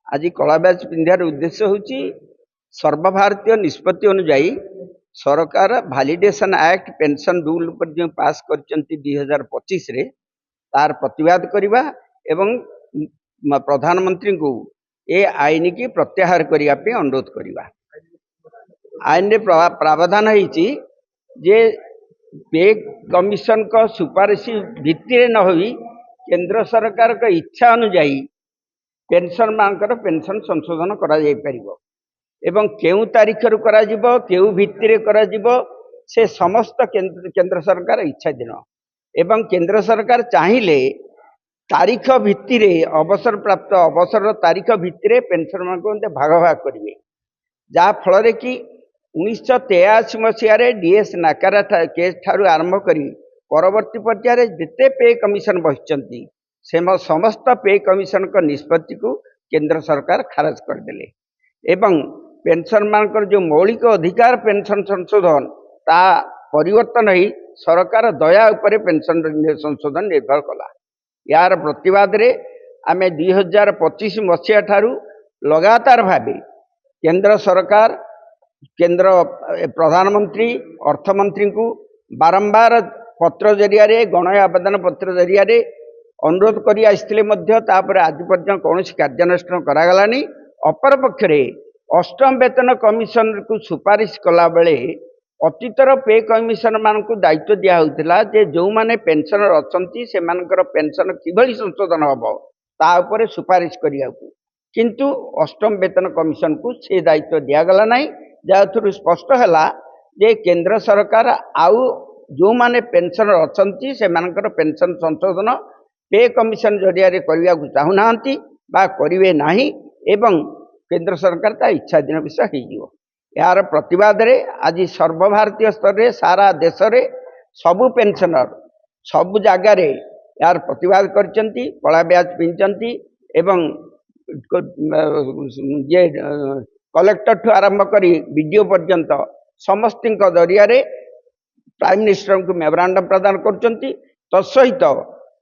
आज कला बैच पिंधार उद्देश्य होची सर्वभारतीय निष्पत्ति अनुजाई सरकार वैलिडेशन एक्ट पेंशन रूल पर जो पास करचंती 2025 रे तार प्रतिवाद करवा एवं प्रधानमंत्री को ए आईन की प्रत्याहार करने पे अनुरोध करवा। आईन रे प्रावधान होईची जे पे कमिशन का सुपारिश भित्ति न होई केंद्र सरकार का इच्छा अनुजाई पेंशन मानकर पेंशन संशोधन करा जाई परिबो एवं केउ तारीख रु करा जिवो केउ भित्ति रे करा जिवो से समस्त केंद्र सरकार इच्छा दिन एवं केंद्र सरकार चाहिए तारीख भित्ति रे अवसर प्राप्त अवसर तारीख भित्ति रे पेंशन मान को भाग भाग करेंगे जहाँ फल कि 1983 मसीह डीएस नाकारा केस ठारू आरंभ करी परवर्ती पर्यायर जिते पे कमिशन बसिचंती से समस्त पे कमिशन का निष्पत्ति को केंद्र सरकार खारज करदेले एवं पेंशन मानकर जो मौलिक अधिकार पेंशन संशोधन ता परिवर्तन ही सरकार दया उपरे पेंशन संशोधन निर्भर कला। यार प्रतिवाद रे आमे 2025 मसीहा ठारू लगातार भावे केंद्र सरकार केंद्र प्रधानमंत्री अर्थमंत्री को बारंबार पत्र जरिया गण आवेदन पत्र जरिया अनुरोध करी आसिथिले मध्य तापर आज पर्यंत कौन कार्यानुष्ठान करागलानी। अपर पक्षरे अष्टम वेतन कमिशन को सुपारिश कला बेले अतीतर पे कमिशन मान को दायित्व दिया होता जे जो माने पेंशनर अछंती से मानकर पेंशन किभली संशोधन हबो ता उपरे सुपारिश करिया किंतु अष्टम वेतन कमिशन को से दायित्व दिया गला नहीं जाथुरु स्पष्ट हैला जे केंद्र सरकार आउ जो माने पेंशनर अछंती से मानकर पेंशन संशोधन पे कमिशन जरिया रे करिया चाहू नांती बा करिवे नाही एवं केंद्र सरकार ता इच्छा दिन विषय हो। यार प्रतिवाद रे आज सर्वभारतीय स्तर रे सारा देश रे सबु पेंशनर सबु जगह रे यार प्रतिवाद करचंती कला ब्याज पिंचंती एवं जे कलेक्टर ठू आरंभ करी वीडियो पर्यंत समस्त जरिया रे प्राइम मिनिस्टर को मेमोरांडम प्रदान करचंती तत्सहित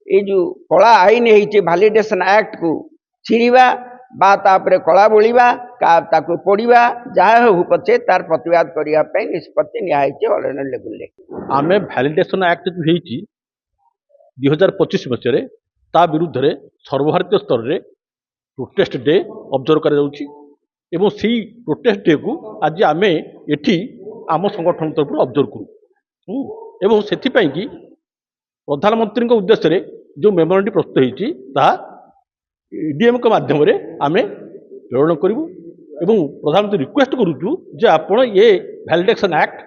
ये जो कला आईन है वैलिडेशन एक्ट को छिड़वा बा तापरे कला बोलिबा ताकू पढ़ा जहाँ हो पचे तार प्रतिवाद करने निष्पत्ति नियाई ऑल इंडिया लेवल रे आमे वैलिडेशन एक्ट जो होईची 2025 मसीह ता विरुद्ध रे सर्वभारतीय स्तर रे प्रोटेस्ट डे ऑब्जर्व करा जाउची एवं सी प्रोटेस्ट डे को आज आमे एठी आम संगठन तरफ ऑब्जर्व करू एवं सेथि पई कि प्रधानमंत्री उद्देश्य रे जो मेमोरेंडम प्रस्तुत होईची ता डीएम के माध्यम रे आमे प्रेरण करू एवं प्रधानमंत्री रिक्वेस्ट करूचु जे आपण ये वैलिडेशन एक्ट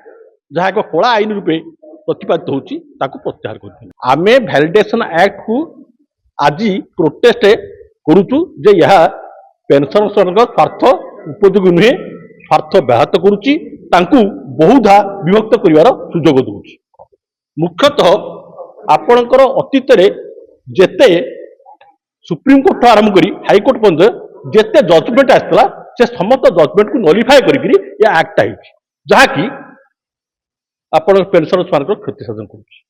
जहाँ एक कला आईन रूपे प्रतिपादित होची ताकू प्रत्याहार करू। आमे वैलिडेशन एक्ट को आज प्रोटेस्ट करूचु जे यह पेंशन स्वार्थ उपयोगी नुहे स्वार्थ व्याहत करुच्ची तांकू बहुधा विभक्त करिवार सुजोग दूची। मुख्यतः आपणकर अतीत जेते सुप्रीम कोर्ट आरंभ करी हाईकोर्ट पर्यंत जेते जजमेंट आसला से समस्त जजमेंट को नलिफाई करी या एक्ट आई जहाँकि आपण पेंशन मान क्षति साधन करुच्ची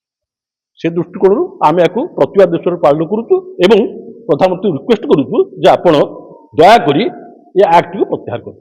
से दृष्टिकोण आम या प्रतिवाद देश पालन करुचु एवं प्रधानमंत्री रिक्वेस्ट करुचु जे आपण दयाकोरी ये एक्ट को प्रत्याहार कर।